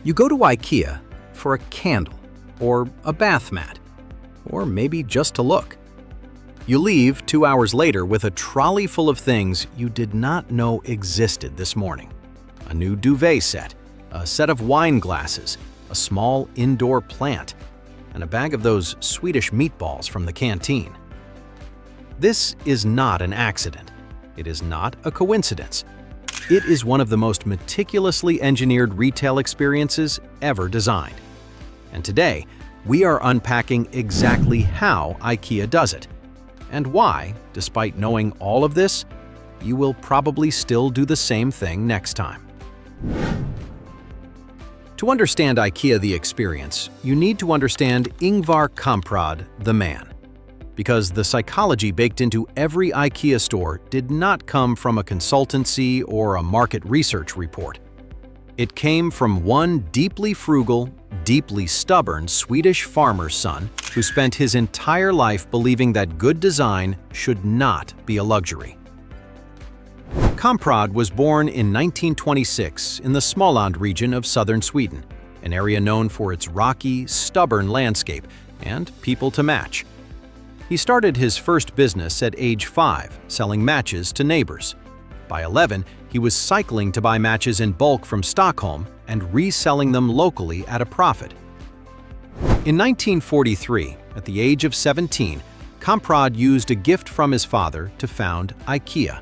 You go to IKEA for a candle, or a bath mat, or maybe just to look. You leave 2 hours later with a trolley full of things you did not know existed this morning. A new duvet set, a set of wine glasses, a small indoor plant, and a bag of those Swedish meatballs from the canteen. This is not an accident. It is not a coincidence. It is one of the most meticulously engineered retail experiences ever designed. And today, we are unpacking exactly how IKEA does it, and why, despite knowing all of this, you will probably still do the same thing next time. To understand IKEA the experience, you need to understand Ingvar Kamprad, the man. Because the psychology baked into every IKEA store did not come from a consultancy or a market research report. It came from one deeply frugal, deeply stubborn Swedish farmer's son who spent his entire life believing that good design should not be a luxury. Kamprad was born in 1926 in the Småland region of southern Sweden, an area known for its rocky, stubborn landscape and people to match. He started his first business at age 5, selling matches to neighbors. By 11, he was cycling to buy matches in bulk from Stockholm and reselling them locally at a profit. In 1943, at the age of 17, Kamprad used a gift from his father to found IKEA.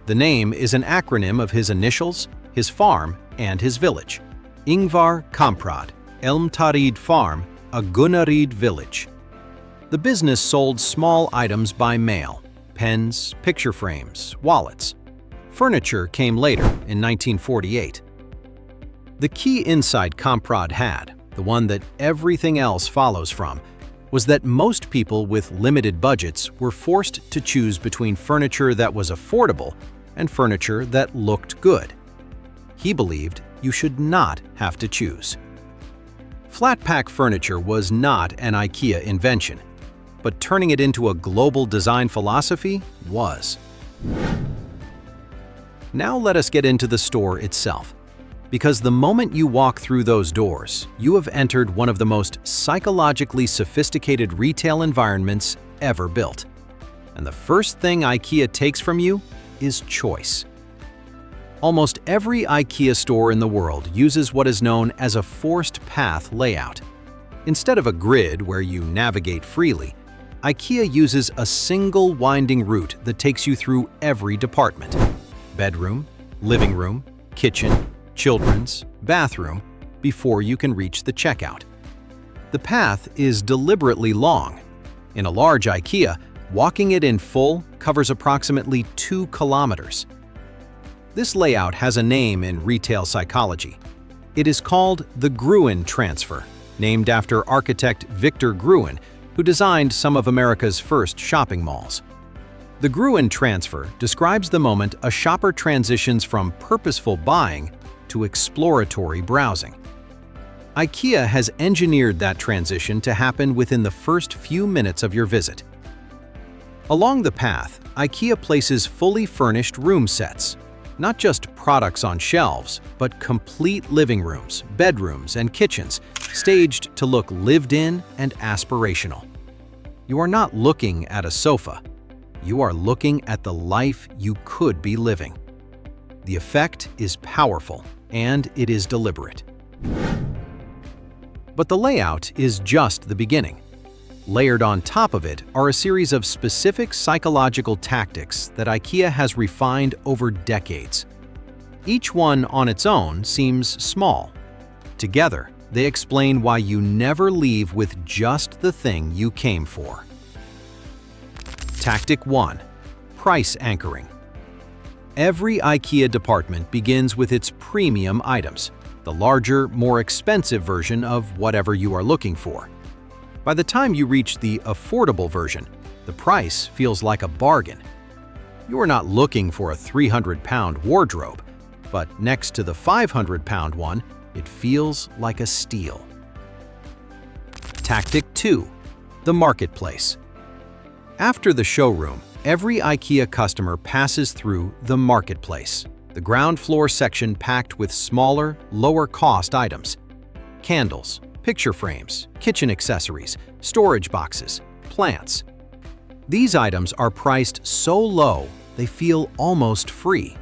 The name is an acronym of his initials, his farm, and his village. Ingvar Kamprad, Elmtarid Farm, a Gunnarid village. The business sold small items by mail: pens, picture frames, wallets. Furniture came later, in 1948. The key insight Kamprad had, the one that everything else follows from, was that most people with limited budgets were forced to choose between furniture that was affordable and furniture that looked good. He believed you should not have to choose. Flat-pack furniture was not an IKEA invention, but turning it into a global design philosophy was. Now let us get into the store itself, because the moment you walk through those doors, you have entered one of the most psychologically sophisticated retail environments ever built. And the first thing IKEA takes from you is choice. Almost every IKEA store in the world uses what is known as a forced path layout. Instead of a grid where you navigate freely, IKEA uses a single winding route that takes you through every department: bedroom, living room, kitchen, children's, bathroom, before you can reach the checkout. The path is deliberately long. In a large IKEA, walking it in full covers approximately 2 kilometers. This layout has a name in retail psychology. It is called the Gruen Transfer, named after architect Victor Gruen, who designed some of America's first shopping malls. The Gruen Transfer describes the moment a shopper transitions from purposeful buying to exploratory browsing. IKEA has engineered that transition to happen within the first few minutes of your visit. Along the path, IKEA places fully furnished room sets, not just products on shelves, but complete living rooms, bedrooms, and kitchens, staged to look lived in and aspirational. You are not looking at a sofa. You are looking at the life you could be living. The effect is powerful, and it is deliberate. But the layout is just the beginning. Layered on top of it are a series of specific psychological tactics that IKEA has refined over decades. Each one on its own seems small. Together, they explain why you never leave with just the thing you came for. Tactic 1. Price anchoring. Every IKEA department begins with its premium items, the larger, more expensive version of whatever you are looking for. By the time you reach the affordable version, the price feels like a bargain. You are not looking for a 300-pound wardrobe, but next to the 500-pound one, it feels like a steal. Tactic 2. The marketplace. After the showroom, every IKEA customer passes through the marketplace, the ground floor section packed with smaller, lower-cost items. candles, picture frames, kitchen accessories, storage boxes, plants. These items are priced so low they feel almost free.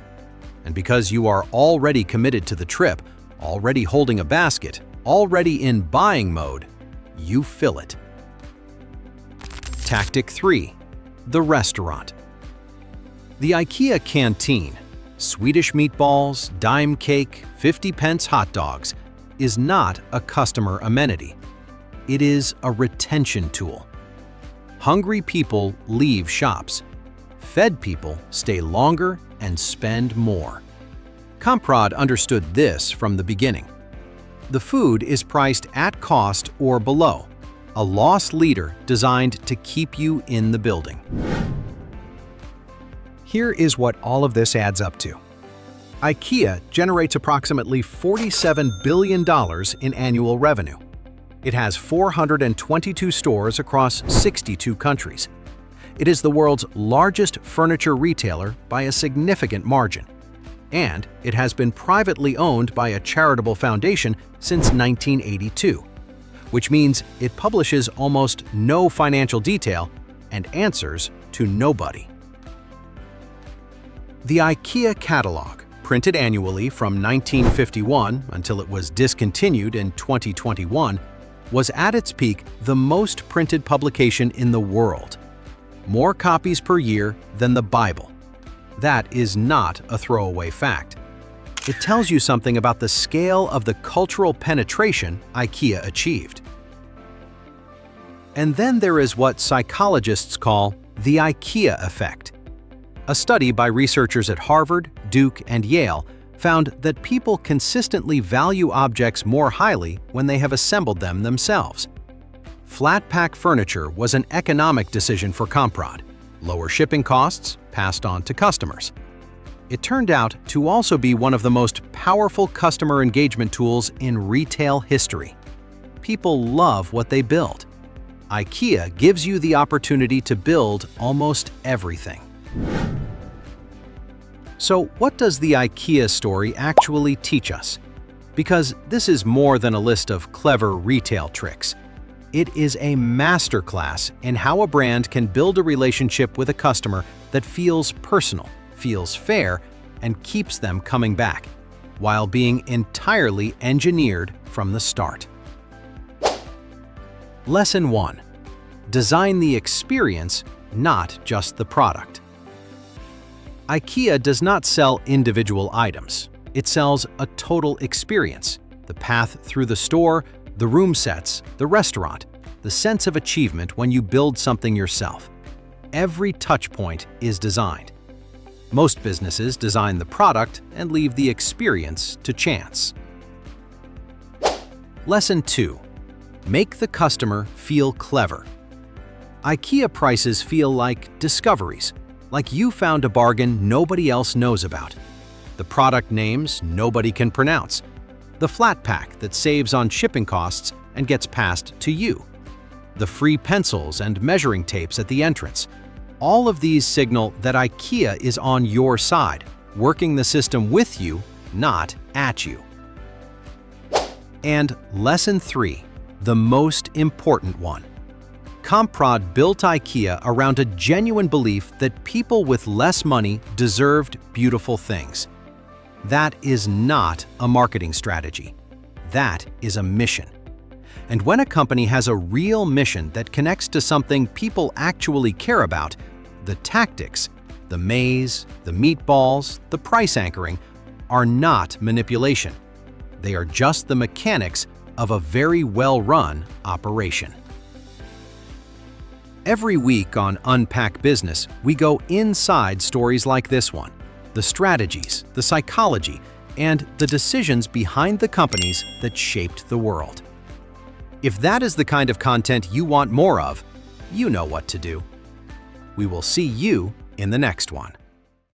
And because you are already committed to the trip, already holding a basket, already in buying mode, you fill it. Tactic 3. The restaurant. The IKEA canteen, Swedish meatballs, dime cake, 50-pence hot dogs, is not a customer amenity. It is a retention tool. Hungry people leave shops. Fed people stay longer and spend more. Kamprad understood this from the beginning. The food is priced at cost or below, a loss leader designed to keep you in the building. Here is what all of this adds up to. IKEA generates approximately $47 billion in annual revenue. It has 422 stores across 62 countries. It is the world's largest furniture retailer by a significant margin. And it has been privately owned by a charitable foundation since 1982, which means it publishes almost no financial detail and answers to nobody. The IKEA catalog, printed annually from 1951 until it was discontinued in 2021, was at its peak the most printed publication in the world. More copies per year than the Bible. That is not a throwaway fact. It tells you something about the scale of the cultural penetration IKEA achieved. And then there is what psychologists call the IKEA effect. A study by researchers at Harvard, Duke, and Yale found that people consistently value objects more highly when they have assembled them themselves. Flat-pack furniture was an economic decision for Kamprad. Lower shipping costs passed on to customers. It turned out to also be one of the most powerful customer engagement tools in retail history. People love what they build. IKEA gives you the opportunity to build almost everything. So what does the IKEA story actually teach us? Because this is more than a list of clever retail tricks. It is a masterclass in how a brand can build a relationship with a customer that feels personal, feels fair, and keeps them coming back, while being entirely engineered from the start. Lesson 1. Design the experience, not just the product. IKEA does not sell individual items. It sells a total experience: the path through the store, the room sets, the restaurant, the sense of achievement when you build something yourself. Every touch point is designed. Most businesses design the product and leave the experience to chance. Lesson 2. Make the customer feel clever. IKEA prices feel like discoveries, like you found a bargain nobody else knows about. The product names nobody can pronounce. The flat pack that saves on shipping costs and gets passed to you. The free pencils and measuring tapes at the entrance. All of these signal that IKEA is on your side, working the system with you, not at you. And Lesson 3, the most important one. Kamprad built IKEA around a genuine belief that people with less money deserved beautiful things. That is not a marketing strategy. That is a mission. And when a company has a real mission that connects to something people actually care about, the tactics, the maze, the meatballs, the price anchoring, are not manipulation. They are just the mechanics of a very well-run operation. Every week on Unpack Business, we go inside stories like this one, the strategies, the psychology, and the decisions behind the companies that shaped the world. If that is the kind of content you want more of, you know what to do. We will see you in the next one.